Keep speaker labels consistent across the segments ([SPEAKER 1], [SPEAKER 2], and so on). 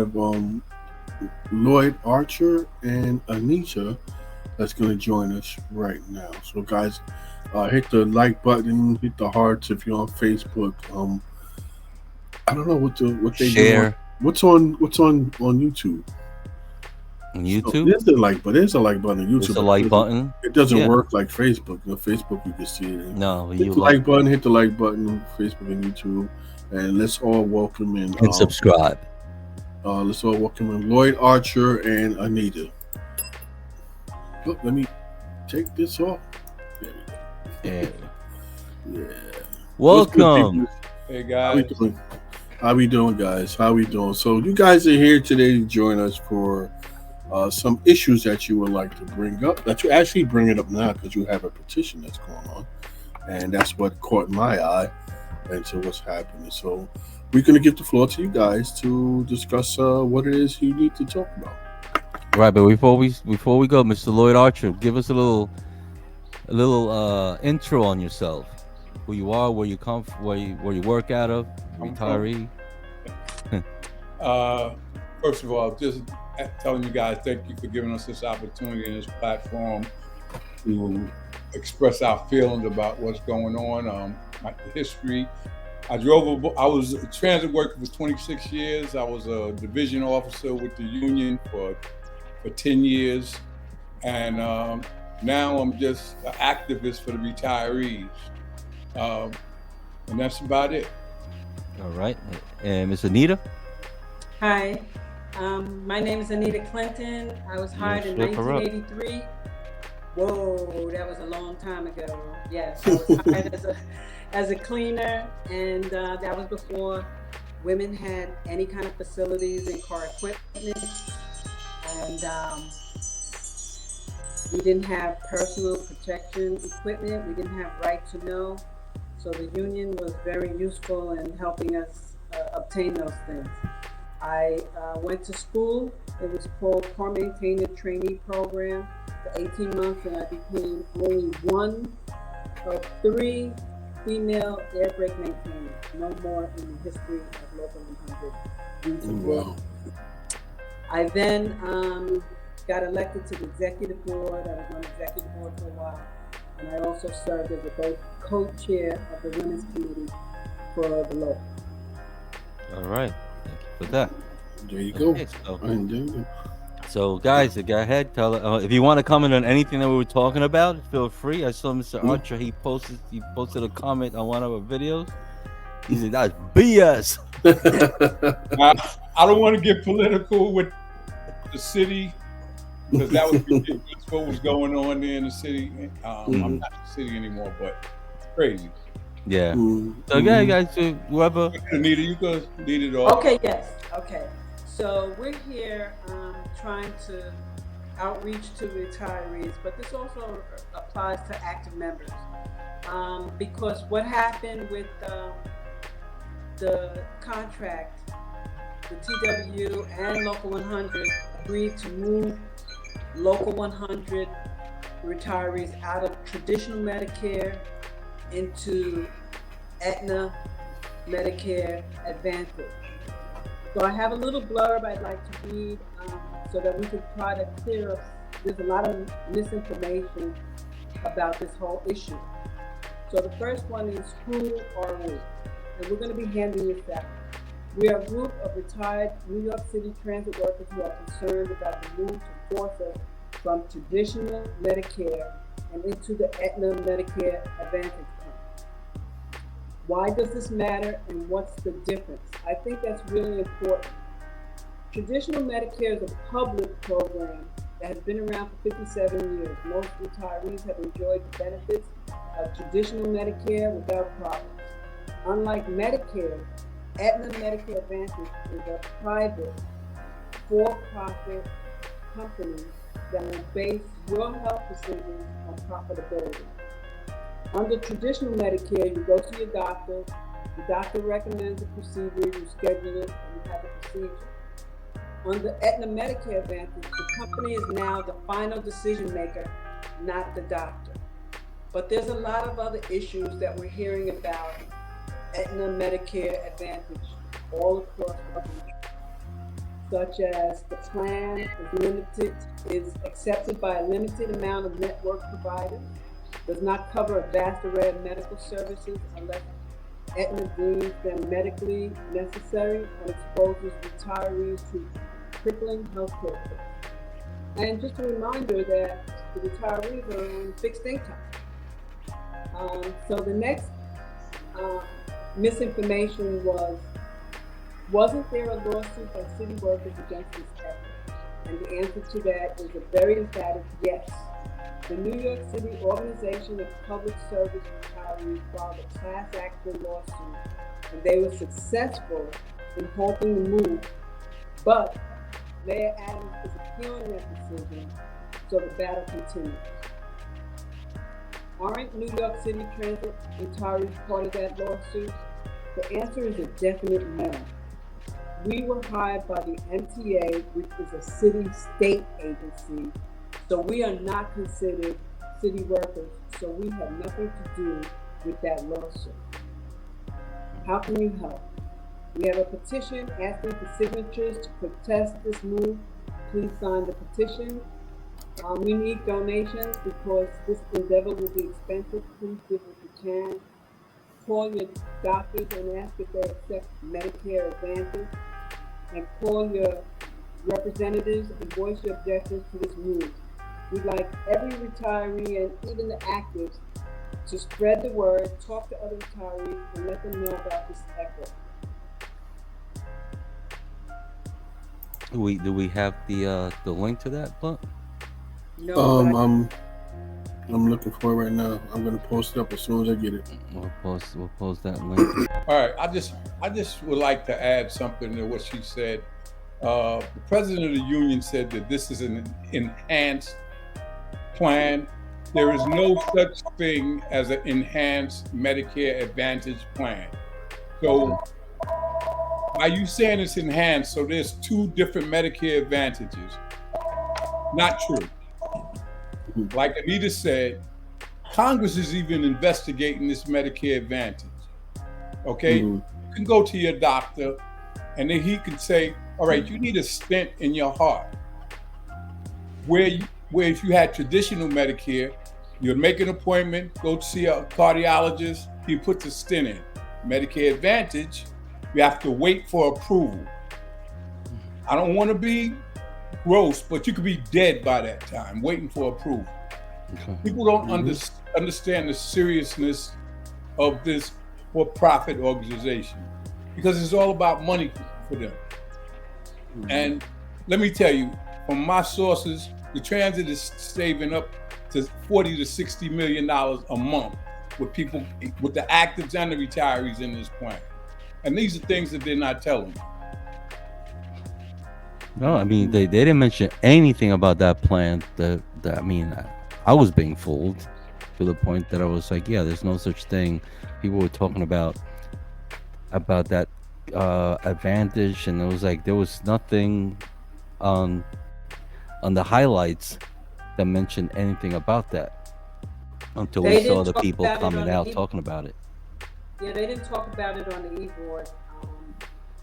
[SPEAKER 1] have Loyd Archer and Anita that's going to join us right now. So, guys, hit the like button, hit the hearts if you're on Facebook. I don't know what they do on
[SPEAKER 2] Share
[SPEAKER 1] what's on YouTube.
[SPEAKER 2] on
[SPEAKER 1] So
[SPEAKER 2] YouTube.
[SPEAKER 1] there's the like button. There's a like button on
[SPEAKER 2] There's
[SPEAKER 1] YouTube,
[SPEAKER 2] a
[SPEAKER 1] but
[SPEAKER 2] like button.
[SPEAKER 1] it doesn't
[SPEAKER 2] Yeah.
[SPEAKER 1] work like Facebook. Facebook you can see it.
[SPEAKER 2] No,
[SPEAKER 1] Hit
[SPEAKER 2] you
[SPEAKER 1] the
[SPEAKER 2] like
[SPEAKER 1] like button. Hit the like button. Facebook and YouTube, and let's all welcome in.
[SPEAKER 2] and subscribe.
[SPEAKER 1] Let's all welcome in Loyd Archer and Anita. Look, let me take this off. There we
[SPEAKER 2] Yeah.
[SPEAKER 1] go. Yeah. What's good,
[SPEAKER 2] Welcome.
[SPEAKER 1] people?
[SPEAKER 3] Hey
[SPEAKER 1] How we
[SPEAKER 3] guys,
[SPEAKER 1] doing? How we doing, guys? How we doing? So you guys are here today to join us for some issues that you would like to bring up. That you actually bring it up now because you have a petition that's going on, and that's what caught my eye into what's happening. So we're going to give the floor to you guys to discuss what it is you need to talk about.
[SPEAKER 2] Right, but before we go, Mr. Loyd Archer, give us a little intro on yourself. Who you are, where you come, where you work out of,
[SPEAKER 3] I'm from.
[SPEAKER 2] retiree.
[SPEAKER 3] First of all, just telling you guys thank you for giving us this opportunity and this platform to express our feelings about what's going on, my history. I was a transit worker for 26 years. I was a division officer with the union for 10 years. And now I'm just an activist for the retirees. And that's about it.
[SPEAKER 2] All right, and Miss Anita.
[SPEAKER 4] Hi, my name is Anita Clinton. I was hired in
[SPEAKER 2] Look her up.
[SPEAKER 4] 1983. Whoa, that was a long time ago. Yes, I was hired as a cleaner, and that was before women had any kind of facilities and car equipment. And we didn't have personal protection equipment. We didn't have right to know. So the union was very useful in helping us obtain those things. I went to school. It was called Car Maintainer Trainee Program for 18 months, and I became only one of 3 female air brake maintainers. No more in the history of Local 100 due to
[SPEAKER 1] Wow.
[SPEAKER 4] I then got elected to the executive board. I was on the executive board for a while, and I also served as a co-chair of the women's committee for the local.
[SPEAKER 2] All right, thank you for that.
[SPEAKER 1] There you go.
[SPEAKER 2] Okay,
[SPEAKER 1] And there you go.
[SPEAKER 2] so guys, go ahead. Tell if you want to comment on anything that we were talking about. Feel free. I saw Mr. Archer. He posted a comment on one of our videos. He said that's BS.
[SPEAKER 3] I don't want to get political with the city because that was ridiculous what was going on there in the city. I'm not in the city anymore, but it's crazy.
[SPEAKER 2] Yeah. So yeah, guys, whoever.
[SPEAKER 3] Anita, you could lead it off.
[SPEAKER 4] Okay, yes. Okay. So we're here trying to outreach to retirees, but this also applies to active members. Because what happened with the contract, the TW and Local 100 agreed to move Local 100 retirees out of traditional Medicare into Aetna Medicare Advantage. So I have a little blurb I'd like to read so that we can try to clear up. There's a lot of misinformation about this whole issue. So the first one is, who are we? And we're going to be handing this out. We are a group of retired New York City transit workers who are concerned about the move to force us from traditional Medicare and into the Aetna Medicare Advantage plan. Why does this matter and what's the difference? I think that's really important. Traditional Medicare is a public program that has been around for 57 years. Most retirees have enjoyed the benefits of traditional Medicare without problems. Unlike Medicare, Aetna Medicare Advantage is a private, for-profit company that will base your health decisions on profitability. Under traditional Medicare, you go to your doctor, the doctor recommends a procedure, you schedule it, and you have a procedure. Under Aetna Medicare Advantage, the company is now the final decision maker, not the doctor. But there's a lot of other issues that we're hearing about Aetna Medicare Advantage all across the country. such as the plan is accepted by a limited amount of network providers, does not cover a vast array of medical services unless Aetna deems them medically necessary, and exposes retirees to crippling healthcare costs. And just a reminder that the retirees are on fixed income. So the next misinformation wasn't there a lawsuit by city workers against this effort? And the answer to that is a very emphatic yes. The New York City Organization of Public Service Retirees filed a class action lawsuit, and they were successful in halting the move, but Mayor Adams is appealing that decision, so the battle continues. Aren't New York City Transit retirees part of that lawsuit? The answer is a definite no. We were hired by the MTA, which is a city-state agency, so we are not considered city workers, so we have nothing to do with that lawsuit. How can you help? We have a petition asking for signatures to protest this move. Please sign the petition. We need donations because this endeavor will be expensive. Please give what you can. Call your doctors and ask if they accept Medicare Advantage. And call your representatives and voice your objections to this move. We'd like every retiree and even the actives to spread the word, talk to other retirees, and let them know about this effort.
[SPEAKER 2] Do we have the link to that, Blunt?
[SPEAKER 4] No,
[SPEAKER 1] I'm looking for it right now. I'm gonna post it up as soon as I get it.
[SPEAKER 2] We'll post that link.
[SPEAKER 3] All right, I just would like to add something to what she said. The president of the union said that this is an enhanced plan. There is no such thing as an enhanced Medicare Advantage plan. So are you saying it's enhanced? So there's two different Medicare Advantages? Not true. Like Anita said, Congress is even investigating this Medicare Advantage. Okay? You can go to your doctor and then he can say, all right, you need a stent in your heart. Where if you had traditional Medicare, you'd make an appointment, go to see a cardiologist, he puts a stent in. Medicare Advantage, you have to wait for approval. I don't want to be gross, but you could be dead by that time, waiting for approval. Okay. People don't understand the seriousness of this for-profit organization because it's all about money for them. And let me tell you, from my sources, the transit is saving up to $40 to $60 million a month with people, with the actives and the retirees in this plan. And these are things that they're not telling you.
[SPEAKER 2] No, I mean, they didn't mention anything about that plan. I mean, I was being fooled to the point that I was like, yeah, there's no such thing. People were talking about that advantage, and it was like there was nothing on the highlights that mentioned anything about that until we saw the people coming out talking about it.
[SPEAKER 4] Yeah, they didn't talk about it on the e-board,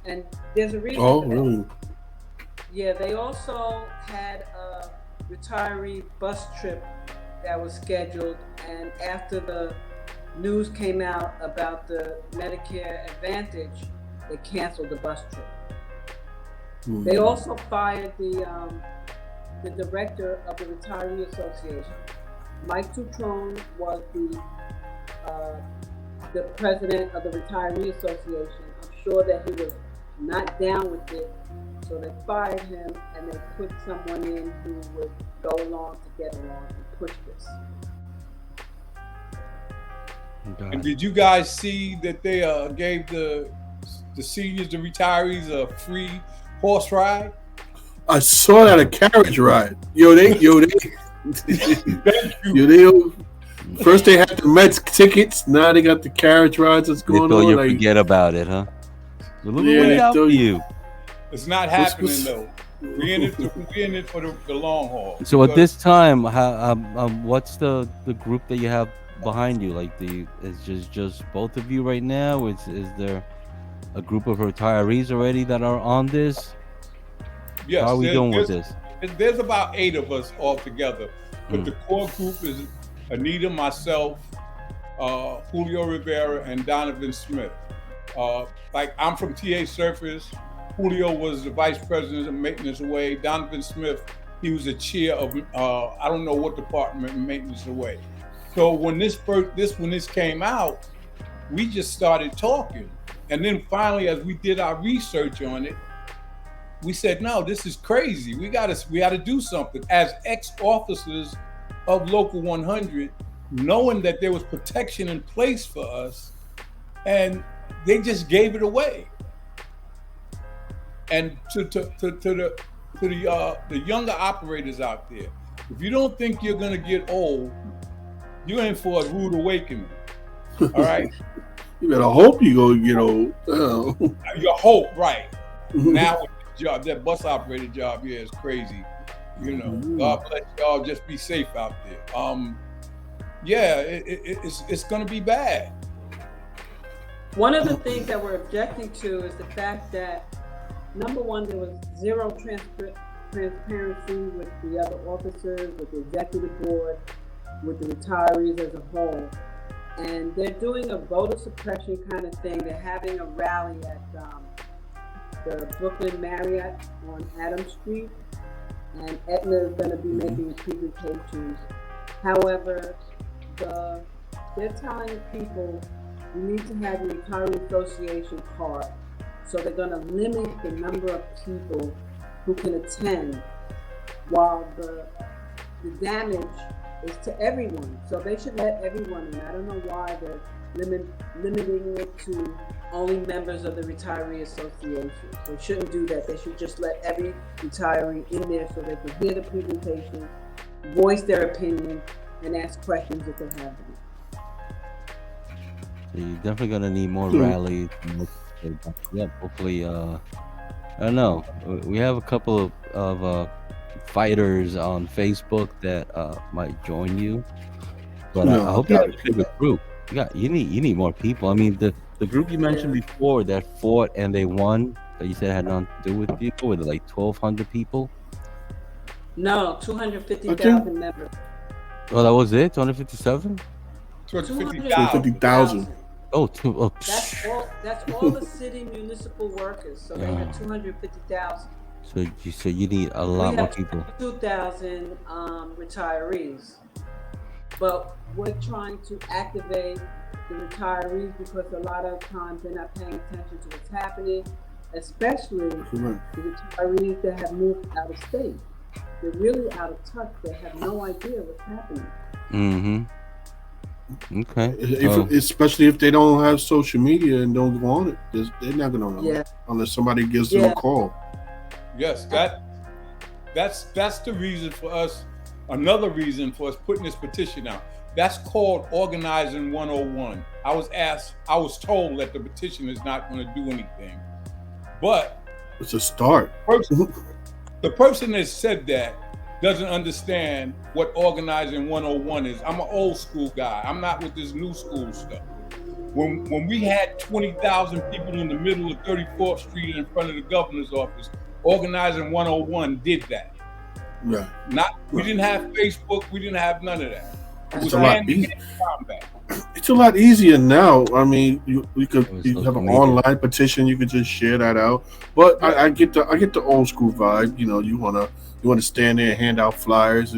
[SPEAKER 4] and there's a reason.
[SPEAKER 1] Oh, really?
[SPEAKER 4] Yeah, they also had a retiree bus trip that was scheduled, and after the news came out about the Medicare Advantage, they canceled the bus trip. They also fired the director of the Retiree Association. Mike Tutrone was the president of the Retiree Association. I'm sure that he was not down with it, so they fired him and they put someone in who would go along to get along and push this.
[SPEAKER 3] And did you guys see that they gave the seniors, the retirees, a free horse ride?
[SPEAKER 1] I saw that, a carriage ride. They first they had the Mets tickets, now they got the carriage rides that's going
[SPEAKER 2] on. You
[SPEAKER 1] like,
[SPEAKER 2] forget about it, huh? You.
[SPEAKER 3] It's not happening though. We're in it for the long haul.
[SPEAKER 2] So at this time, what's the group that you have behind you? Like is just both of you right now? Is there a group of retirees already that are on this?
[SPEAKER 3] Yes,
[SPEAKER 2] How are we doing with this?
[SPEAKER 3] there's about 8 of us all together, but
[SPEAKER 2] Mm.
[SPEAKER 3] the core group is Anita, myself, Julio Rivera, and Donovan Smith. Like I'm from TA Surface. Julio was the vice president of maintenance away. Donovan Smith, he was the chair of I don't know what department, maintenance away. So when this came out, we just started talking, and then finally, as we did our research on it, we said, no, this is crazy. We gotta do something. As ex-officers of Local 100, knowing that there was protection in place for us, and they just gave it away. And to the younger operators out there, if you don't think you're gonna get old, you're in for a rude awakening. All right.
[SPEAKER 1] You better hope you go get old. Oh.
[SPEAKER 3] Your hope, right? Now with the job, that bus operator job here is crazy. You know, God bless y'all. Just be safe out there. Yeah, it's gonna be bad.
[SPEAKER 4] One of the things that we're objecting to is the fact that, number one, there was zero transparency with the other officers, with the executive board, with the retirees as a whole. And they're doing a voter suppression kind of thing. They're having a rally at the Brooklyn Marriott on Adams Street, and Aetna is going to be making presentations. However, they're telling people you need to have your retiree association card. So they're going to limit the number of people who can attend, while the damage is to everyone. So they should let everyone in. I don't know why they're limiting it to only members of the retiree association. They shouldn't do that. They should just let every retiree in there so they can hear the presentation, voice their opinion, and ask questions if they have them.
[SPEAKER 2] So you're definitely gonna need more rallies. Yeah, hopefully. I don't know. We have a couple of fighters on Facebook that might join you, but I hope you have a bigger group. You need more people. I mean, the group you mentioned before that fought and they won, that you said had nothing to do with you, were there like 1,200 people?
[SPEAKER 4] No, 250,000 members.
[SPEAKER 2] Oh, that was it? 257?
[SPEAKER 1] 250,000.
[SPEAKER 2] Oh,
[SPEAKER 4] That's all the city municipal workers. So they have 250,000.
[SPEAKER 2] So you need a lot more people.
[SPEAKER 4] 2,000 retirees, but we're trying to activate the retirees because a lot of times they're not paying attention to what's happening, especially the retirees that have moved out of state. They're really out of touch. They have no idea what's happening.
[SPEAKER 2] Mm-hmm. Okay.
[SPEAKER 1] Especially if they don't have social media and don't go on it, they're not gonna know unless somebody gives them a call.
[SPEAKER 3] Yes, that's the reason for us. Another reason for us putting this petition out. That's called Organizing 101. I was told that the petition is not going to do anything, but
[SPEAKER 1] it's a start.
[SPEAKER 3] The person that said that doesn't understand what Organizing 101 is. I'm an old school guy. I'm not with this new school stuff. When we had 20,000 people in the middle of 34th Street in front of the governor's office, Organizing 101 did that.
[SPEAKER 1] Right.
[SPEAKER 3] We didn't have Facebook. We didn't have none of that.
[SPEAKER 1] It's a lot easier now. I mean, you have an online petition. You could just share that out. But I get the old school vibe. You know, you wanna stand there and hand out flyers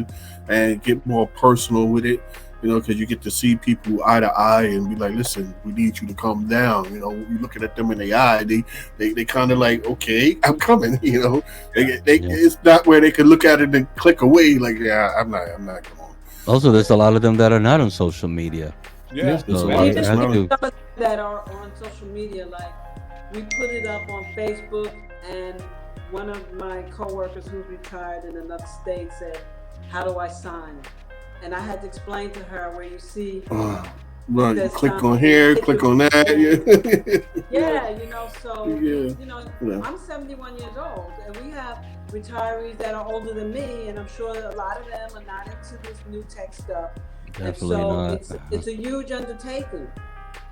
[SPEAKER 1] and get more personal with it. You know, because you get to see people eye to eye and be like, listen, we need you to come down. You know, you're looking at them in the eye. They kind of like, okay, I'm coming. You know, it's not where they can look at it and click away. Like, yeah, I'm not going.
[SPEAKER 2] Also, there's a lot of them that are not on social media.
[SPEAKER 3] Yeah,
[SPEAKER 2] so
[SPEAKER 4] that are on social media. Like, we put it up on Facebook, and one of my coworkers who's retired in another state said, "How do I sign?" And I had to explain to her where you see.
[SPEAKER 1] Right, you click on here, click on that.
[SPEAKER 4] Yeah, you know, so, you know, I'm 71 years old, and we have retirees that are older than me, and I'm sure that a lot of them are not into this new tech stuff.
[SPEAKER 2] Definitely not.
[SPEAKER 4] It's a huge undertaking.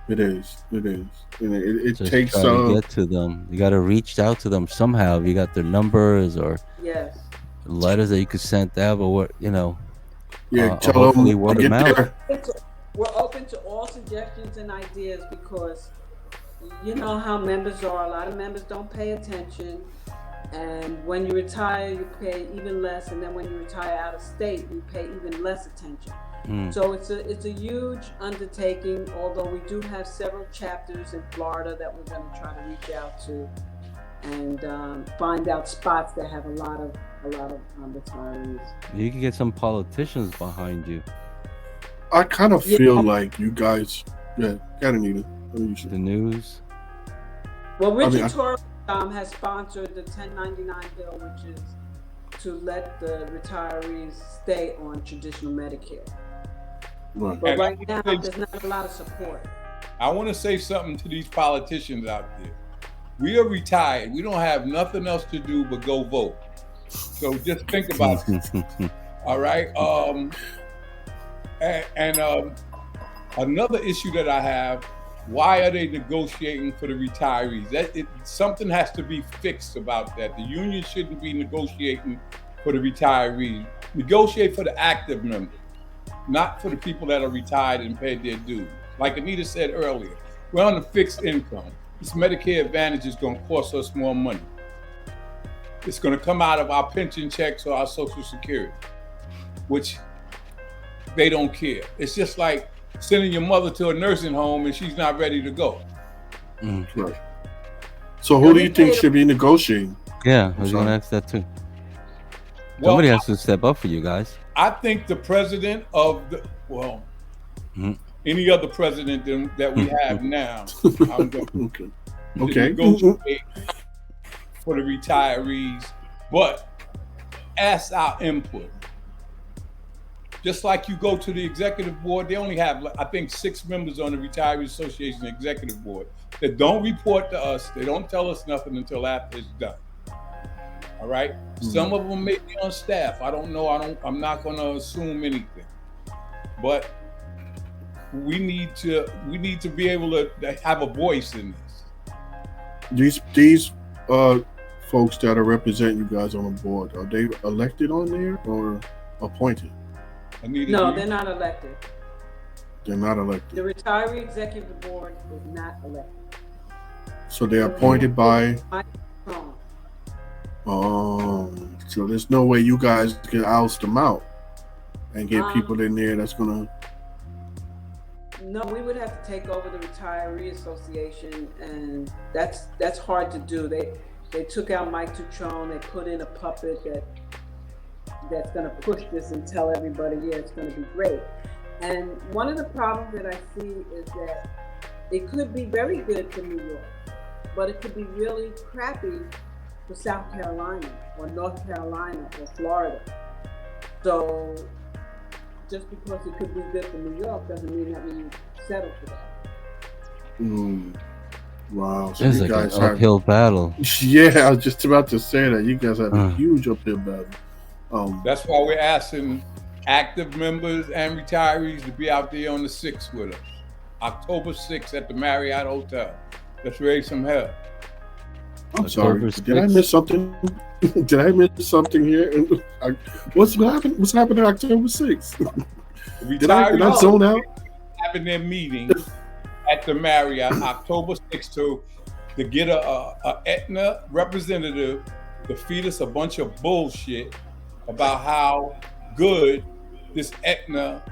[SPEAKER 1] It is. It is. And it
[SPEAKER 2] Just
[SPEAKER 1] takes
[SPEAKER 2] try to get to them. You got to reach out to them somehow. If you got their numbers or
[SPEAKER 4] Yes.
[SPEAKER 2] letters that you could send out, or what, or
[SPEAKER 1] tell them
[SPEAKER 2] hopefully
[SPEAKER 1] to
[SPEAKER 2] word of
[SPEAKER 1] get
[SPEAKER 2] mouth.
[SPEAKER 1] there.
[SPEAKER 4] We're open to all suggestions and ideas because you know how members are. A lot of members don't pay attention. And when you retire, you pay even less. And then when you retire out of state, you pay even less attention. So it's a huge undertaking, although we do have several chapters in Florida that we're going to try to reach out to and find out spots that have a lot of retirees.
[SPEAKER 2] You can get some politicians behind you.
[SPEAKER 1] I kind of feel like you guys, got Anita.
[SPEAKER 2] The news.
[SPEAKER 4] Well, Richard Torres has sponsored the 1099 bill, which is to let the retirees stay on traditional Medicare.
[SPEAKER 1] Right.
[SPEAKER 4] But right now, there's not a lot of support.
[SPEAKER 3] I want to say something to these politicians out there. We are retired. We don't have nothing else to do but go vote. So just think about it. All right. Another issue that I have, why are they negotiating for the retirees? Something has to be fixed about that. The union shouldn't be negotiating for the retirees. Negotiate for the active members, not for the people that are retired and paid their dues. Like Anita said earlier, we're on a fixed income. This Medicare Advantage is going to cost us more money. It's going to come out of our pension checks or our Social Security, which they don't care. It's just like sending your mother to a nursing home and she's not ready to go.
[SPEAKER 1] Right. So who do you think should be negotiating?
[SPEAKER 2] Yeah, I was going to ask that too. Somebody has to step up for you guys.
[SPEAKER 3] I think the president of any other president that we have now, I'm going to negotiate for the retirees, but ask our input. Just like you go to the executive board, they only have, I think, 6 members on the Retiree Association executive board that don't report to us. They don't tell us nothing until after it's done. All right. Some of them may be on staff. I don't know. I'm not going to assume anything. But we need to be able to have a voice in this.
[SPEAKER 1] These folks that are representing you guys on the board, are they elected on there or appointed?
[SPEAKER 4] No, they're not elected.
[SPEAKER 1] They're not elected.
[SPEAKER 4] The retiree executive board is not elected.
[SPEAKER 1] So they're appointed by. So there's no way you guys can oust them out and get people in there that's gonna.
[SPEAKER 4] No, we would have to take over the Retiree Association, and that's hard to do. They took out Mike Tutrone. They put in a puppet that's going to push this and tell everybody, yeah, it's going to be great. And one of the problems that I see is that it could be very good for New York, but it could be really crappy for South Carolina or North Carolina or Florida. So just because it could be good for New York doesn't mean that we settle for that.
[SPEAKER 1] Wow. So
[SPEAKER 2] it's
[SPEAKER 1] you
[SPEAKER 2] like
[SPEAKER 1] guys
[SPEAKER 2] an uphill battle.
[SPEAKER 1] Yeah, I was just about to say that. You guys have a huge uphill battle.
[SPEAKER 3] That's why we're asking active members and retirees to be out there on the 6th with us. October 6th at the Marriott Hotel. Let's raise some hell.
[SPEAKER 1] I'm sorry. Did I miss something? Did I miss something here? What's happening October 6th? Did I zone out?
[SPEAKER 3] Having their meeting at the Marriott October 6th to get a Aetna representative to feed us a bunch of bullshit about how good this Aetna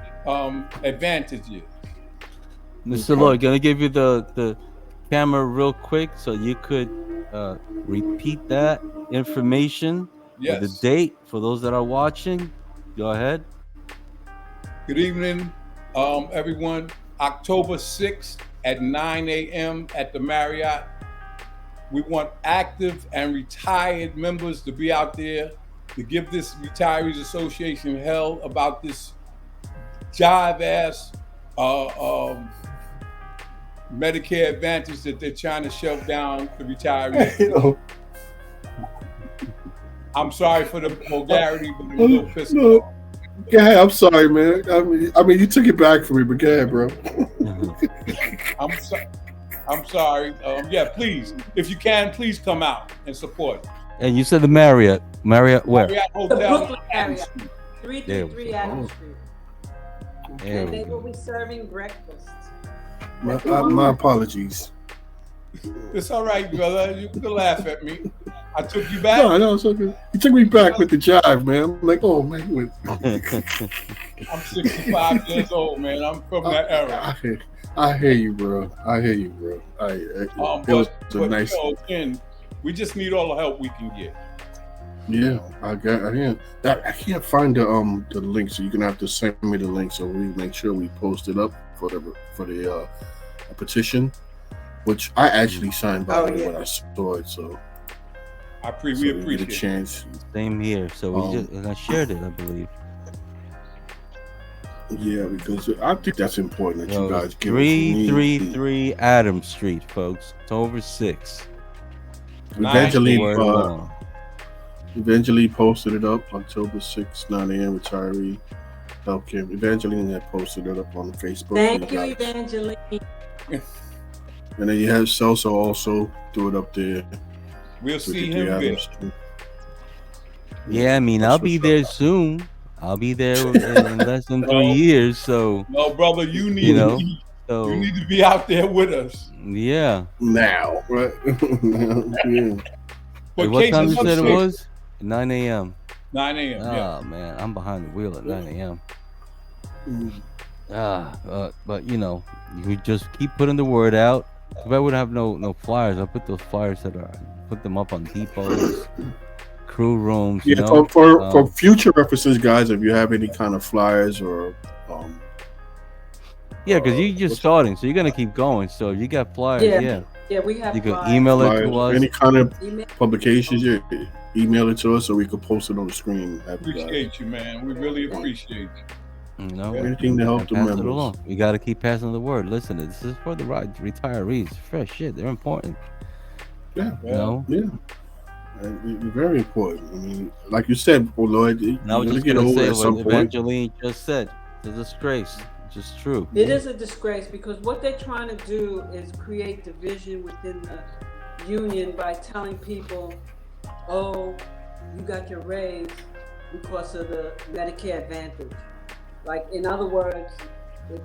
[SPEAKER 3] advantage is.
[SPEAKER 2] Mr. Loyd, gonna give you the camera real quick so you could repeat that information.
[SPEAKER 3] Yes.
[SPEAKER 2] The date for those that are watching. Go ahead.
[SPEAKER 3] Good evening, everyone. October 6th at 9 a.m. at the Marriott. We want active and retired members to be out there to give this Retirees Association hell about this jive-ass Medicare Advantage that they're trying to shove down the retirees. I'm sorry for the vulgarity, but I'm a little pissed off.
[SPEAKER 1] Go ahead, I'm sorry, man. I mean, you took it back from me, but go ahead, bro.
[SPEAKER 3] I'm sorry. Yeah, please, if you can, please come out and support.
[SPEAKER 2] And you said the Marriott where?
[SPEAKER 3] Marriott
[SPEAKER 4] The
[SPEAKER 3] Hotel,
[SPEAKER 4] Brooklyn
[SPEAKER 3] Adams
[SPEAKER 4] area,
[SPEAKER 3] Street.
[SPEAKER 4] 333 Adams
[SPEAKER 2] Oh.
[SPEAKER 4] Street.
[SPEAKER 2] There
[SPEAKER 4] And
[SPEAKER 2] we
[SPEAKER 4] they will
[SPEAKER 2] go.
[SPEAKER 4] be serving breakfast.
[SPEAKER 1] My apologies.
[SPEAKER 3] It's all right, brother. You can laugh at me. I took you back.
[SPEAKER 1] No, it's okay. You took me back with the jive, man. I'm like, oh man,
[SPEAKER 3] I'm 65 years old, man. I'm from that era.
[SPEAKER 1] I hear you, bro. It was a nice.
[SPEAKER 3] You know, again, we just need all the help we can get.
[SPEAKER 1] Yeah, I can't find the link, so you're gonna have to send me the link so we make sure we post it up for the petition, which I actually signed by the way when I saw it. So
[SPEAKER 3] we
[SPEAKER 1] get a
[SPEAKER 3] appreciate it.
[SPEAKER 1] chance.
[SPEAKER 2] Same here. So and I shared it, I believe.
[SPEAKER 1] Yeah, because I think that's important that you guys give
[SPEAKER 2] 333 Adams Street, folks. It's over 6.
[SPEAKER 1] Evangeline posted it up October 6th, 9 a.m. retiree healthcare. Evangeline had posted it up on Facebook.
[SPEAKER 4] Thank you, Evangeline.
[SPEAKER 1] And then you have Celso also do it up there.
[SPEAKER 3] We'll see him there.
[SPEAKER 2] Yeah, I mean, I'll be there soon. I'll be there in less than 3 years. So,
[SPEAKER 3] no, brother, you need to be out there with us.
[SPEAKER 2] Yeah.
[SPEAKER 1] Now, right? Yeah.
[SPEAKER 2] But what time you said it was? 9 a.m.
[SPEAKER 3] 9 a.m.
[SPEAKER 2] Oh man, I'm behind the wheel at 9 a.m. But you just keep putting the word out. If I would have no flyers, I'll put those flyers put them up on depots, crew rooms.
[SPEAKER 1] Yeah, for future references, guys, if you have any kind of flyers or
[SPEAKER 2] yeah, because you're just starting, so you're gonna keep going. So if you got flyers,
[SPEAKER 4] yeah, we have.
[SPEAKER 2] You can email it to us.
[SPEAKER 1] Any kind of publications, email it to us so we can post it on the screen.
[SPEAKER 3] Appreciate you, man. We really appreciate you.
[SPEAKER 1] Anything to help the members.
[SPEAKER 2] We got to keep passing the word. Listen, this is for the retirees. Fresh shit. They're important.
[SPEAKER 1] Yeah.
[SPEAKER 2] Yeah.
[SPEAKER 1] Very important. I mean, like you said, Loyd,
[SPEAKER 2] I was just going to say what Evangeline just said. It's a disgrace. It's just true.
[SPEAKER 4] It is a disgrace because what they're trying to do is create division within the union by telling people, oh, you got your raise because of the Medicare Advantage. Like, in other words, if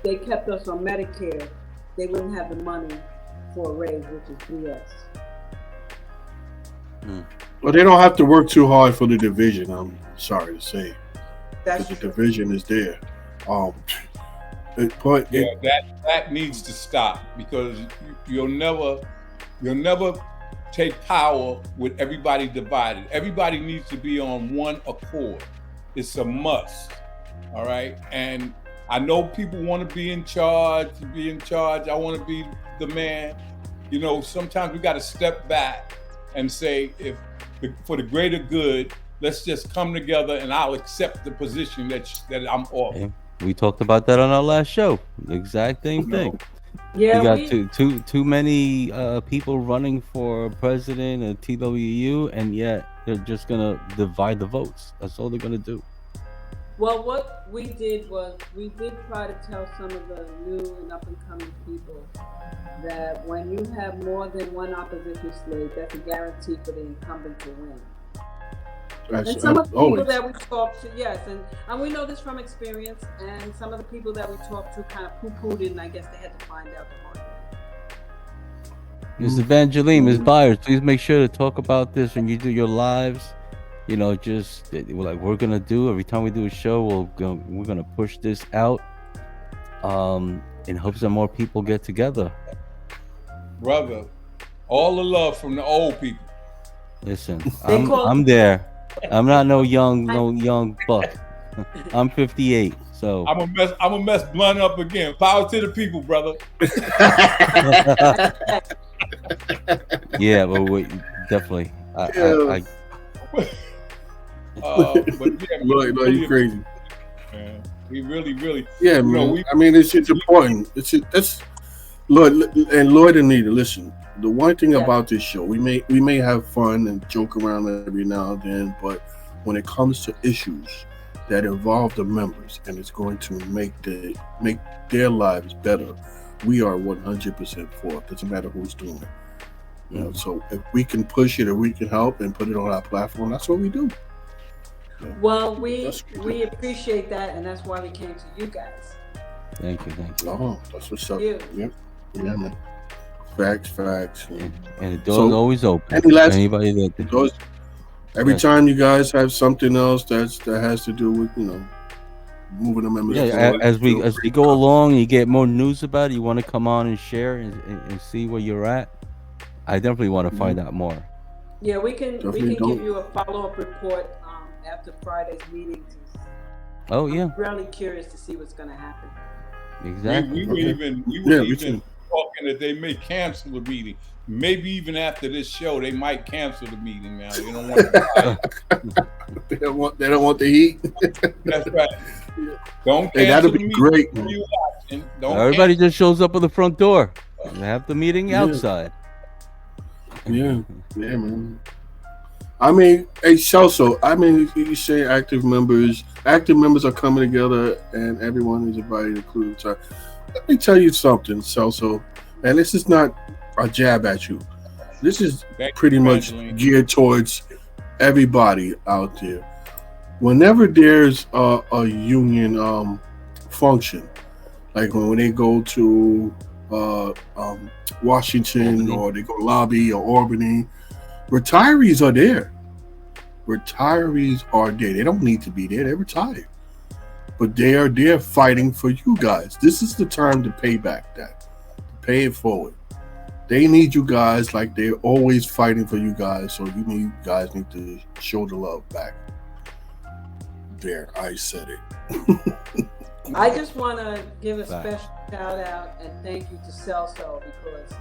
[SPEAKER 4] they kept us on Medicare, they wouldn't have the money for a raise, which is BS.
[SPEAKER 1] Well, they don't have to work too hard for the division, I'm sorry to say.
[SPEAKER 4] That's
[SPEAKER 1] the division is there.
[SPEAKER 3] That needs to stop because you'll never take power with everybody divided. Everybody needs to be on one accord. It's a must. All right. And I know people want to be in charge. I want to be the man. Sometimes we got to step back and say, for the greater good, let's just come together and I'll accept the position that I'm off.
[SPEAKER 2] Okay. We talked about that on our last show. The exact same thing.
[SPEAKER 4] Yeah,
[SPEAKER 2] we got too many people running for president at TWU, and yet they're just gonna divide the votes. That's all they're gonna do.
[SPEAKER 4] Well, what we did was we did try to tell some of the new and up and coming people that when you have more than one opposition slate, that's a guarantee for the incumbent to win. And some of the people that we talked to, yes, and we know this from experience, and some of the people that we talked to kind of poo-pooed it, and I guess they had to find out the hard way.
[SPEAKER 2] Ms. Evangeline, Ms. Byers, please make sure to talk about this when you do your lives. Just like we're gonna do every time we do a show, we're gonna push this out in hopes that more people get together.
[SPEAKER 3] Brother, all the love from the old people.
[SPEAKER 2] Listen, I'm there. I'm not no young buck. I'm 58, so
[SPEAKER 3] I'm a mess blunt up again. Power to the people, brother.
[SPEAKER 2] Yeah, but definitely.
[SPEAKER 1] You're crazy.
[SPEAKER 3] Man, we really.
[SPEAKER 1] Yeah, man. It's important. That's Loyd and Anita. Listen, the one thing about this show, we may have fun and joke around every now and then, but when it comes to issues, that involve the members, and it's going to make their lives better, we are 100% for it. Doesn't matter who's doing it. You know, so if we can push it or we can help and put it on our platform, that's what we do. Yeah.
[SPEAKER 4] Well, we appreciate that, and that's why we came to you guys.
[SPEAKER 2] Thank you.
[SPEAKER 1] Oh, that's what's up.
[SPEAKER 4] You.
[SPEAKER 1] Yep. Yeah, man. Facts. Yeah.
[SPEAKER 2] And the door's always open.
[SPEAKER 1] Anybody that every time you guys have something else that has to do with, you know, moving the members.
[SPEAKER 2] Yeah, as we go along, you get more news about it. You want to come on and share and see where you're at. I definitely want to find out more.
[SPEAKER 4] Yeah, we can give you a follow-up report after Friday's meeting.
[SPEAKER 2] Oh yeah.
[SPEAKER 4] I'm really curious to see what's going to happen.
[SPEAKER 2] Exactly.
[SPEAKER 3] We were even talking that they may cancel the meeting. Maybe even after this show, they might cancel the meeting. Now they don't want.
[SPEAKER 1] They don't want the heat.
[SPEAKER 3] That's right. Don't cancel.
[SPEAKER 1] Hey, that'd be great.
[SPEAKER 2] Everybody just shows up at the front door and have the meeting outside.
[SPEAKER 1] Yeah, man. I mean, hey, Celso, I mean, you say active members are coming together and everyone is invited, including time. Let me tell you something, Celso, and this is not a jab at you. This is pretty much geared towards everybody out there. Whenever there's a union function, like when they go to Washington or they go lobby or Albany, retirees are there. They don't need to be there. They're retired, but they are there fighting for you guys. This is the time to pay back that, to pay it forward. They need you guys like they're always fighting for you guys. So you guys need to show the love back. There, I said it.
[SPEAKER 4] I just want to give a special shout out and thank you to Celso, because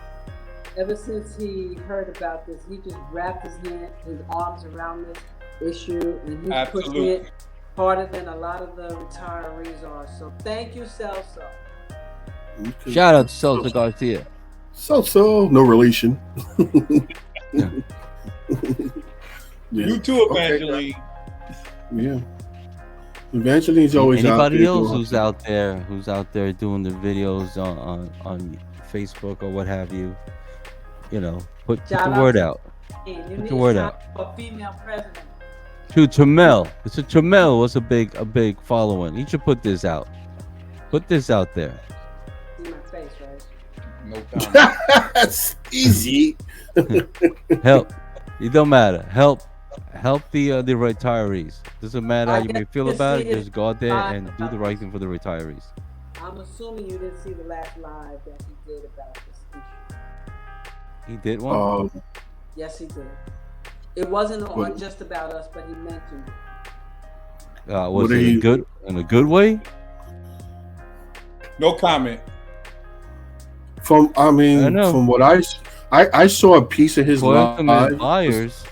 [SPEAKER 4] ever since he heard about this, he just wrapped his arms around this issue, and he's pushing it harder than a lot of the retirees are. So thank you, Celso.
[SPEAKER 1] Okay.
[SPEAKER 2] Shout out to Celso Garcia.
[SPEAKER 1] So no relation.
[SPEAKER 2] Yeah.
[SPEAKER 3] You too, Evangeline.
[SPEAKER 1] Yeah. Evangeline's always
[SPEAKER 2] anybody
[SPEAKER 1] out there
[SPEAKER 2] else who's out there doing the videos on Facebook or what have you. You know, put the word out. Put the word out.
[SPEAKER 4] A female president.
[SPEAKER 2] To Jamel. Mr. Jamel was a big following. He should put this out. Put this out there.
[SPEAKER 4] See my face, right?
[SPEAKER 3] No comment.
[SPEAKER 1] That's easy.
[SPEAKER 2] Help. It don't matter. Help the retirees. Doesn't matter how you may feel about it. Just go out there and do the right thing for the retirees.
[SPEAKER 4] I'm assuming you didn't see the last live that he did about this issue.
[SPEAKER 2] He did one?
[SPEAKER 4] Yes, he did. It wasn't on just about us, but he mentioned it.
[SPEAKER 2] Was it in a good way?
[SPEAKER 3] No comment.
[SPEAKER 1] From what I saw a piece of his live.
[SPEAKER 2] Liars.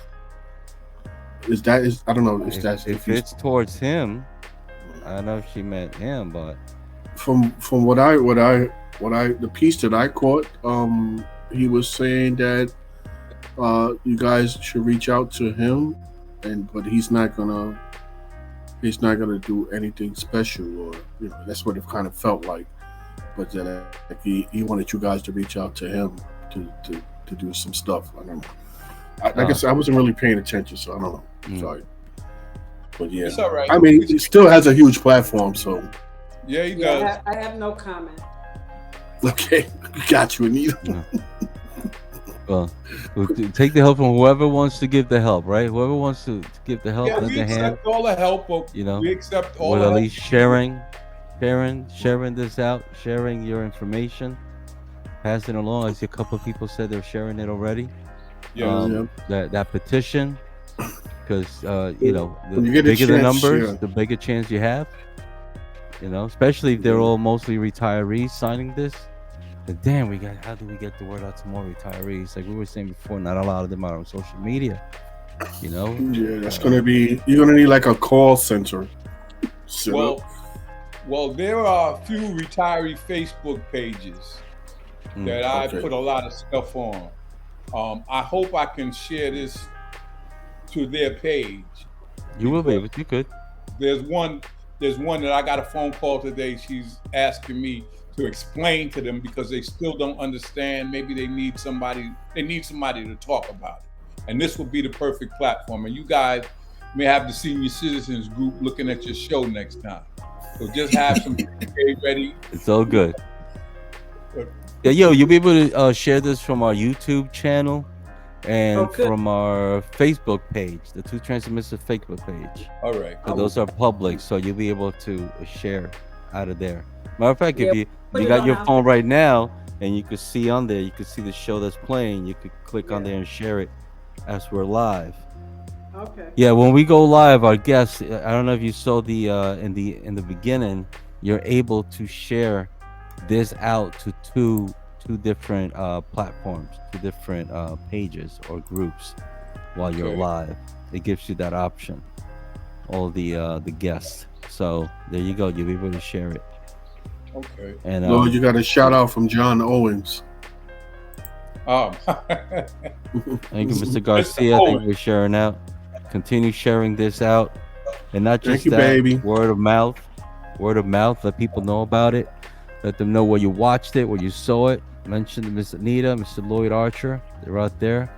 [SPEAKER 1] I don't know if
[SPEAKER 2] it's towards him. I don't know if she meant him, but
[SPEAKER 1] from what I the piece that I caught, he was saying that you guys should reach out to him, but he's not gonna do anything special, or that's what it kind of felt like. But that he wanted you guys to reach out to him to do some stuff. I don't know. I guess I wasn't really paying attention, so I don't know. Sorry. But yeah,
[SPEAKER 3] it's all right.
[SPEAKER 1] I mean, he still has a huge platform, so.
[SPEAKER 3] Yeah, he does.
[SPEAKER 4] I have no comment.
[SPEAKER 1] Okay, got you, Anita.
[SPEAKER 2] Well, take the help from whoever wants to give the help, right? Whoever wants to give the help,
[SPEAKER 3] we accept all the help. We accept all
[SPEAKER 2] with
[SPEAKER 3] the
[SPEAKER 2] at least sharing this out, sharing your information, passing it along. I see a couple of people said they're sharing it already. That petition, because the bigger the numbers, the bigger chance you have. Especially if they're all mostly retirees signing this. But damn, how do we get the word out to more retirees? Like we were saying before, not a lot of them are on social media.
[SPEAKER 1] Yeah, that's gonna be. You're gonna need like a call center.
[SPEAKER 3] Well, there are a few retiree Facebook pages that I put a lot of stuff on. I hope I can share this to their page.
[SPEAKER 2] You will be able to. You could.
[SPEAKER 3] There's one that I got a phone call today. She's asking me to explain to them because they still don't understand. Maybe they need somebody to talk about it. And this will be the perfect platform. And you guys may have the senior citizens group looking at your show next time. So just have some ready.
[SPEAKER 2] It's all good. Yeah, you'll be able to share this from our YouTube channel and from our Facebook page, the Two Transmissive Facebook page.
[SPEAKER 3] All right.
[SPEAKER 2] So those are public, so you'll be able to share out of there. Matter of fact, if you got your phone right now and you could see on there, you could see the show that's playing, you could click on there and share it as we're live.
[SPEAKER 4] Okay.
[SPEAKER 2] Yeah, when we go live, our guests, I don't know if you saw the in the beginning, you're able to share this out to two different platforms, two different pages or groups while you're live. It gives you that option, all the guests. So there you go, you'll be able to share it.
[SPEAKER 3] Okay.
[SPEAKER 2] And
[SPEAKER 1] Lord, you got a shout out from John Owens.
[SPEAKER 2] Thank you, Mr. Garcia. Thank you for sharing out. Continue sharing this out, and not just that,
[SPEAKER 1] baby.
[SPEAKER 2] Word of mouth. Let people know about it. Let them know where you watched it, where you saw it. Mention Miss Anita, Mr. Loyd Archer. They're out there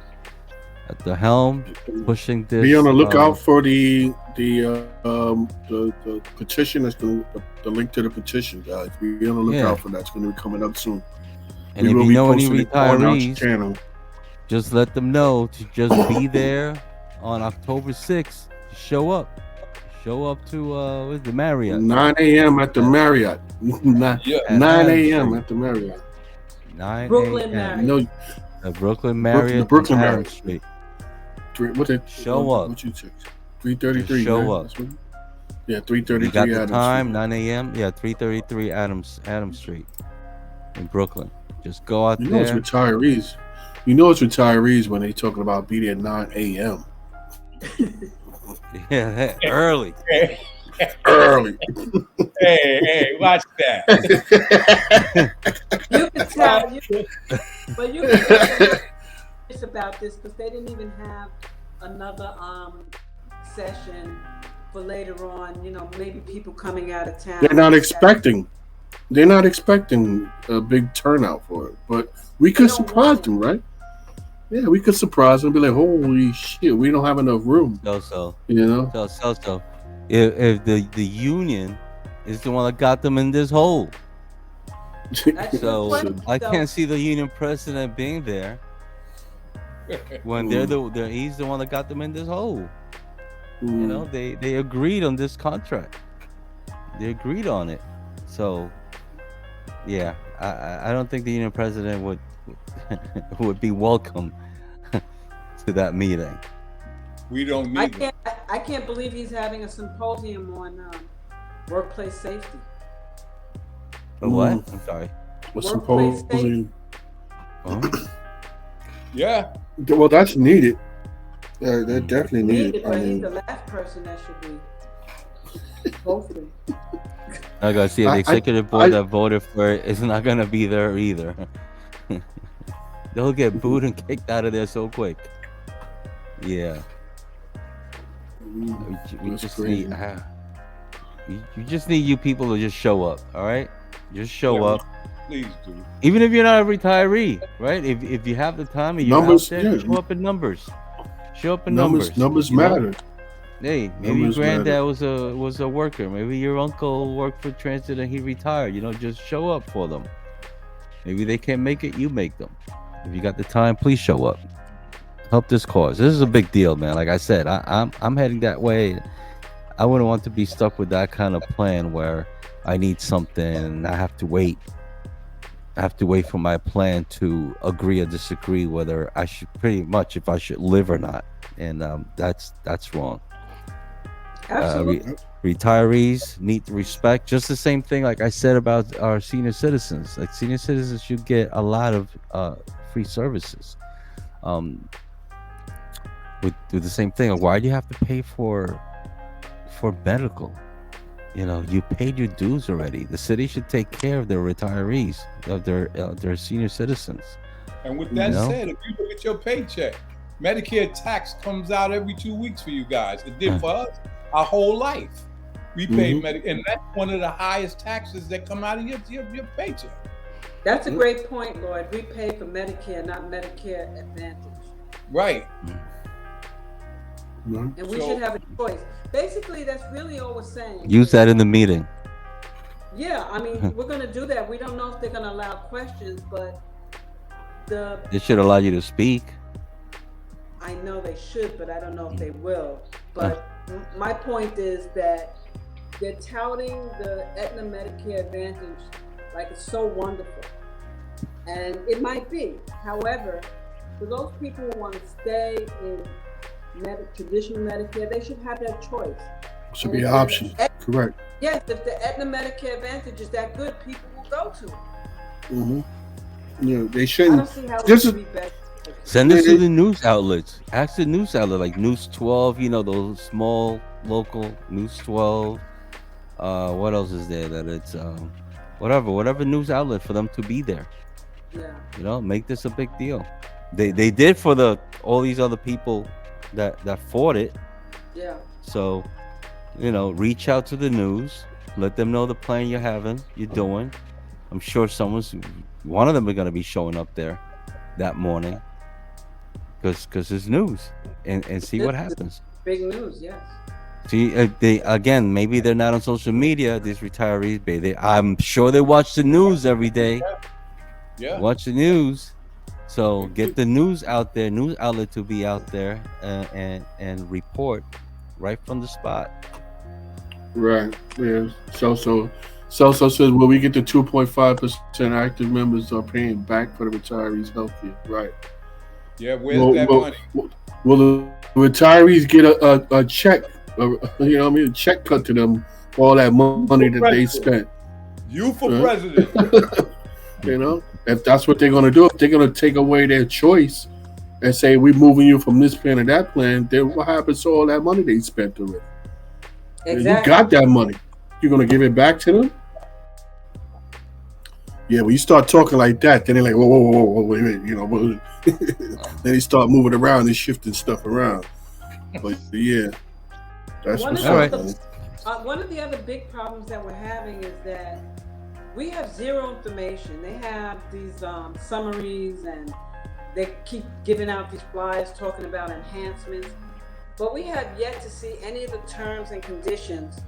[SPEAKER 2] at the helm, pushing this.
[SPEAKER 1] Be on the lookout for the petition. That's the link to the petition, guys. Be on the lookout for that. It's going to be coming up soon.
[SPEAKER 2] And if you know any retirees, just let them know to just be there on October 6th. Show up. Show up to the Marriott.
[SPEAKER 1] 9 a.m. at the Marriott. 9 a.m. at the Marriott.
[SPEAKER 2] 9
[SPEAKER 4] Brooklyn
[SPEAKER 2] a.m.
[SPEAKER 4] Marriott.
[SPEAKER 2] The Brooklyn Marriott.
[SPEAKER 1] The Brooklyn
[SPEAKER 2] on
[SPEAKER 1] Marriott.
[SPEAKER 2] Street.
[SPEAKER 1] Show up. What you check? 333.
[SPEAKER 2] Show up.
[SPEAKER 1] Yeah, 333.
[SPEAKER 2] You got the
[SPEAKER 1] Adams
[SPEAKER 2] time,
[SPEAKER 1] Street.
[SPEAKER 2] 9 a.m. Yeah, 333 Adams Street in Brooklyn. Just go out there.
[SPEAKER 1] It's retirees. You know it's retirees when they talking about be there at 9 a.m.
[SPEAKER 2] Yeah, early.
[SPEAKER 1] Early.
[SPEAKER 3] Hey, watch that.
[SPEAKER 4] You can tell, but you can tell it's about this because they didn't even have another session for later on. You know, maybe people coming out of town.
[SPEAKER 1] They're not expecting a big turnout for it, but we could surprise them, right? Yeah, we could surprise them and be like, holy shit, we don't have enough room.
[SPEAKER 2] So.
[SPEAKER 1] You know?
[SPEAKER 2] So. If the union is the one that got them in this hole. So I can't see the union president being there when he's the one that got them in this hole. You know, they agreed on this contract. They agreed on it. So yeah, I don't think the union president would be welcome to that meeting.
[SPEAKER 3] We don't need
[SPEAKER 4] I can't believe he's having a symposium on workplace safety.
[SPEAKER 2] What? I'm sorry.
[SPEAKER 1] What symposium?
[SPEAKER 3] Yeah.
[SPEAKER 1] Well, that's needed. Yeah, they're definitely needed.
[SPEAKER 4] But he's the last person that should be hopefully.
[SPEAKER 2] I gotta see the executive board that voted for it is not gonna be there either. They'll get booed and kicked out of there so quick. Yeah. We just need you just need you people to just show up, all right? Just show up.
[SPEAKER 3] Please do.
[SPEAKER 2] Even if you're not a retiree, right? If you have the time and you're out there, show up in numbers. Show up in numbers.
[SPEAKER 1] Numbers matter.
[SPEAKER 2] Hey, maybe your granddad was a worker. Maybe your uncle worked for transit and he retired. You know, just show up for them. Maybe they can't make it, you make them. If you got the time, please show up. Help this cause. This is a big deal, man. Like I said, I'm heading that way. I wouldn't want to be stuck with that kind of plan where I need something and I have to wait. I have to wait for my plan to agree or disagree whether I should, pretty much, if I should live or not. And that's wrong.
[SPEAKER 4] Absolutely.
[SPEAKER 2] Retirees need respect. Just the same thing like I said about our senior citizens. Like senior citizens should get a lot of free services. With the same thing. Why do you have to pay for medical? You know, you paid your dues already. The city should take care of their retirees, of their senior citizens.
[SPEAKER 3] And with that said, if you look at your paycheck, Medicare tax comes out every 2 weeks for you guys. It did for us our whole life. We pay Medicare, and that's one of the highest taxes that come out of your paycheck.
[SPEAKER 4] That's a great point, Loyd. We pay for Medicare, not Medicare Advantage.
[SPEAKER 3] Right.
[SPEAKER 4] And we should have a choice. Basically, that's really all we're saying.
[SPEAKER 2] Use that in the meeting.
[SPEAKER 4] Yeah, I mean, we're going to do that. We don't know if they're going to allow questions, but
[SPEAKER 2] They should allow you to speak.
[SPEAKER 4] I know they should, but I don't know if they will. But my point is that they're touting the Aetna Medicare Advantage like it's so wonderful. And it might be. However, for those people who want to stay in traditional Medicare, they should have that choice.
[SPEAKER 1] Should be an option. Correct.
[SPEAKER 4] Yes, if the Aetna Medicare Advantage is that good, people will go to it.
[SPEAKER 1] Yeah, they
[SPEAKER 4] I
[SPEAKER 1] shouldn't.
[SPEAKER 4] don't see how it could be better.
[SPEAKER 2] Send it to the news outlets. Ask the news outlet, like News 12, those small local News 12. What else is there that it's whatever news outlet for them to be there.
[SPEAKER 4] Yeah.
[SPEAKER 2] Make this a big deal. They did for all these other people that fought it.
[SPEAKER 4] Yeah.
[SPEAKER 2] So, reach out to the news, let them know the plan you're doing. I'm sure one of them are going to be showing up there that morning because it's news and see what happens.
[SPEAKER 4] Big news, yes.
[SPEAKER 2] See, maybe they're not on social media, these retirees, but I'm sure they watch the news every day.
[SPEAKER 3] Yeah.
[SPEAKER 2] Watch the news. So get the news out there, news outlet to be out there and report right from the spot.
[SPEAKER 1] Right. Yeah. So says, will we get the 2.5% active members are paying back for the retirees' health care? Right.
[SPEAKER 3] Yeah. Where's that money?
[SPEAKER 1] Will the retirees get a check? A check cut to them for all that money that they spent.
[SPEAKER 3] You for president.
[SPEAKER 1] If that's what they're going to do, if they're going to take away their choice and say we're moving you from this plan to that plan, then what happens to all that money they spent already?
[SPEAKER 4] Exactly.
[SPEAKER 1] You got that money. You're going to give it back to them? Yeah, when you start talking like that, then they're like, whoa, wait a minute, then they start moving around and shifting stuff around. But yeah, that's what's up.
[SPEAKER 4] One of the other big problems that we're having is that we have zero information. They have these summaries and they keep giving out these flyers talking about enhancements, but we have yet to see any of the terms and conditions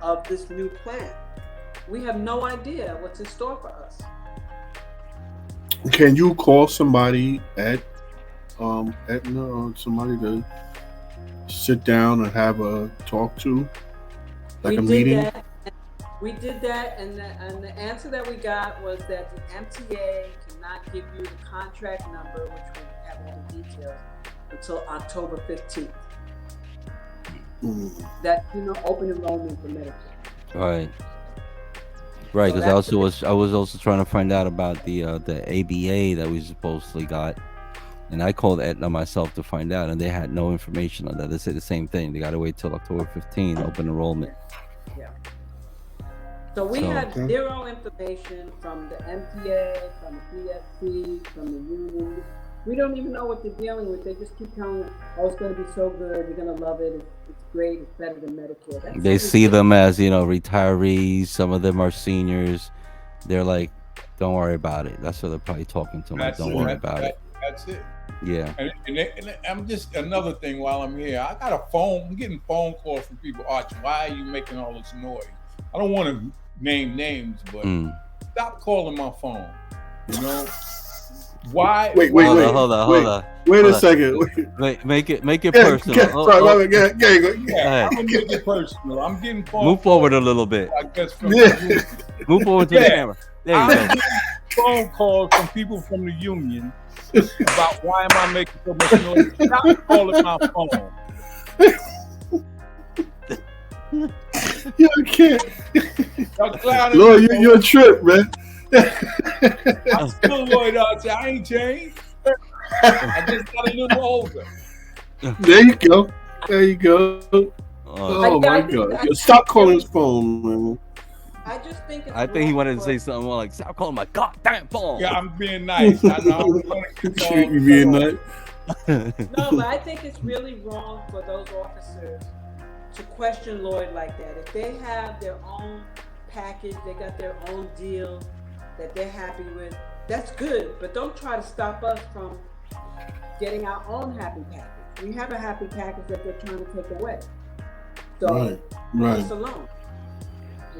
[SPEAKER 4] of this new plan. We have no idea what's in store for us.
[SPEAKER 1] Can you call somebody at Aetna or somebody to sit down and have a talk to, like a meeting?
[SPEAKER 4] We did that, and the answer that we got was that the MTA cannot give you the contract number, which we have all the details, until October 15th. That's open enrollment for Medicare.
[SPEAKER 2] Right, because I was also trying to find out about the ABA that we supposedly got, and I called Aetna myself to find out, and they had no information on that. They said the same thing. They got to wait till October 15, open enrollment.
[SPEAKER 4] Yeah. So we have zero information from the MTA, from the PSC, from the union. We don't even know what they're dealing with. They just keep telling us, it's going to be so good. You're going to love it. It's great. It's better than Medicare.
[SPEAKER 2] They see them as, retirees. Some of them are seniors. They're like, don't worry about it. That's what they're probably talking to them. Like, don't worry about it.
[SPEAKER 3] That's it.
[SPEAKER 2] Yeah.
[SPEAKER 3] And I'm just, another thing while I'm here, I'm getting phone calls from people. Arch, why are you making all this noise? I don't want to name names, but stop calling my phone. Why?
[SPEAKER 2] Wait. Hold on.
[SPEAKER 1] Wait a second.
[SPEAKER 2] Wait, make it personal.
[SPEAKER 3] I'm gonna make it personal. I'm getting phone.
[SPEAKER 2] Move forward a little bit.
[SPEAKER 3] I guess
[SPEAKER 2] Move forward to the camera. There you go.
[SPEAKER 3] Phone calls from people from the union about why am I making so much noise? Stop calling my phone.
[SPEAKER 1] Yeah, I can't.
[SPEAKER 3] Lord,
[SPEAKER 1] you're a trip, man.
[SPEAKER 3] I'm still Loyd Archer. I ain't changed. I just got a little older.
[SPEAKER 1] There you go. Oh my God! Stop calling his phone, man.
[SPEAKER 4] I just think
[SPEAKER 2] I think he wanted to say something more like, stop calling my goddamn phone.
[SPEAKER 3] Yeah, I'm being nice. I know.
[SPEAKER 1] You being nice.
[SPEAKER 4] No, but I think it's really wrong for those officers to question Loyd like that. If they have their own package, they got their own deal that they're happy with, that's good. But don't try to stop us from getting our own happy package. We have a happy package that they're trying to take away. So
[SPEAKER 1] Right.
[SPEAKER 4] leave us alone.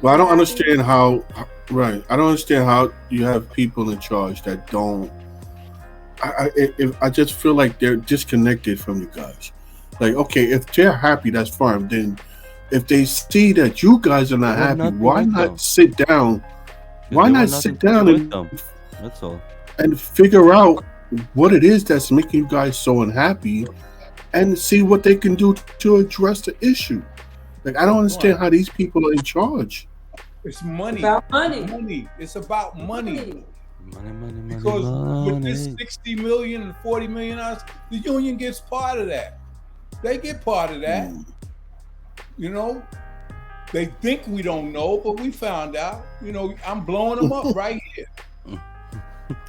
[SPEAKER 1] Well, I don't understand how. Right. I don't understand how you have people in charge that don't. I just feel like they're disconnected from you guys. Like, okay, if they're happy, that's fine. Then, if they see that you guys are not happy, why not sit down? Why not sit down
[SPEAKER 2] That's all.
[SPEAKER 1] and figure out what it is that's making you guys so unhappy, and see what they can do to address the issue? Like, I don't understand how these people are in charge.
[SPEAKER 3] It's money.
[SPEAKER 4] It's about money.
[SPEAKER 3] It's about money.
[SPEAKER 2] Money.
[SPEAKER 3] Because with this 60 million and 40 million dollars, the union gets part of that. They get part of that. You know, they think we don't know, but we found out. You know, I'm blowing them up right here.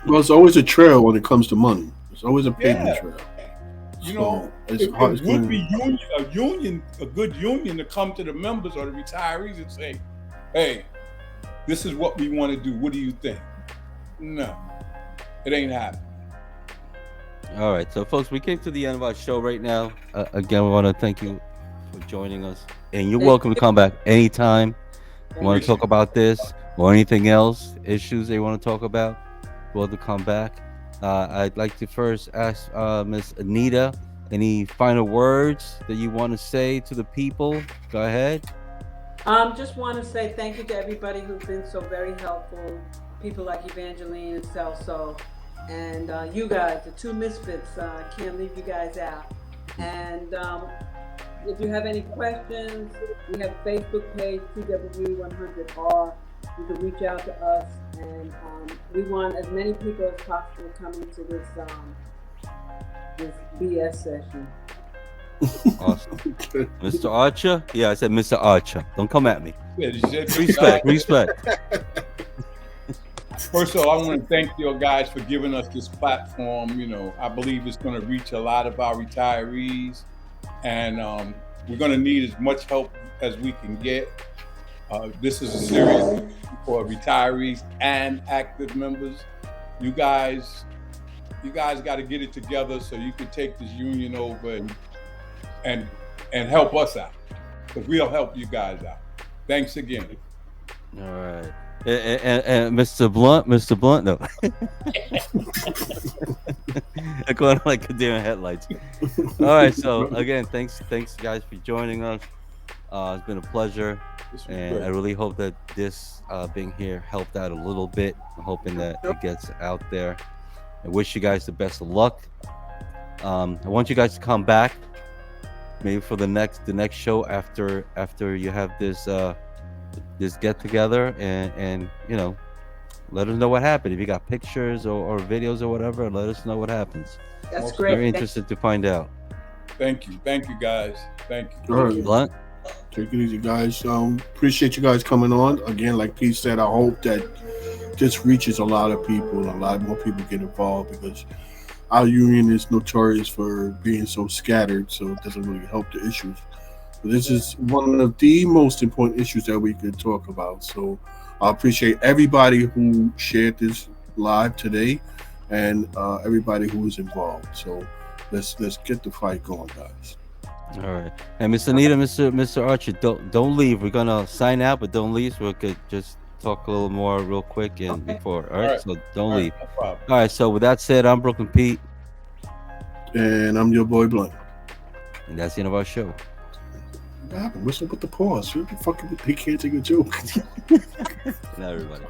[SPEAKER 1] Well, it's always a trail when it comes to money. It's always a paper trail.
[SPEAKER 3] You know, it would be a good union to come to the members or the retirees and say, hey, this is what we want to do. What do you think? No, it ain't happening.
[SPEAKER 2] All right, so folks, we came to the end of our show right now. Again, we want to thank you for joining us, and you're welcome to come back anytime. You want to talk about this or anything else, issues they want to talk about, welcome to come back. I'd like to first ask Miss Anita, any final words that you want to say to the people? Go ahead.
[SPEAKER 4] Just want to say thank you to everybody who's been so very helpful. People like Evangeline and Celso, and you guys, the two misfits. Can't leave you guys out. And if you have any questions, we have a Facebook page, TW100R. You can reach out to us, and we want as many people as possible coming to this BS session.
[SPEAKER 2] Awesome. Mr. Archer? Yeah, I said Mr. Archer. Don't come at me.
[SPEAKER 3] Yeah,
[SPEAKER 2] Respect.
[SPEAKER 3] First of all, I want to thank you guys for giving us this platform. You know, I believe it's going to reach a lot of our retirees, and we're going to need as much help as we can get. This is a serious for retirees and active members. You guys got to get it together so you can take this union over and help us out, because we'll help you guys out. Thanks again.
[SPEAKER 2] All right. And Mr. Blunt, no. I'm going like a damn headlights. All right, so again, thanks guys for joining us. It's been a pleasure, and I really hope that this being here helped out a little bit. I'm hoping that it gets out there. I wish you guys the best of luck. I want you guys to come back, maybe for the next show after you have this get together, and you know, let us know what happened. If you got pictures or videos or whatever, let us know what happens.
[SPEAKER 4] That's great.
[SPEAKER 2] Very interested to find out.
[SPEAKER 3] Thank you guys. Thank you.
[SPEAKER 1] All right.
[SPEAKER 2] Blunt?
[SPEAKER 1] Take it easy, guys. Appreciate you guys coming on. Again, like Pete said, I hope that this reaches a lot of people and a lot more people get involved, because our union is notorious for being so scattered, so it doesn't really help the issues. But this is one of the most important issues that we could talk about. So I appreciate everybody who shared this live today, and everybody who is involved. So let's get the fight going, guys.
[SPEAKER 2] All right. And Miss Anita, Mr. Archer, don't leave. We're gonna sign out, but don't leave. So we could just talk a little more real quick and before. All right. So don't leave.
[SPEAKER 3] No problem.
[SPEAKER 2] All right. So with that said, I'm Brooklyn Pete,
[SPEAKER 1] And I'm your boy Blunt.
[SPEAKER 2] and that's the end of our show.
[SPEAKER 1] What happened? What's up with the pause? What the fuck? He can't take a joke.
[SPEAKER 2] Good night, everybody.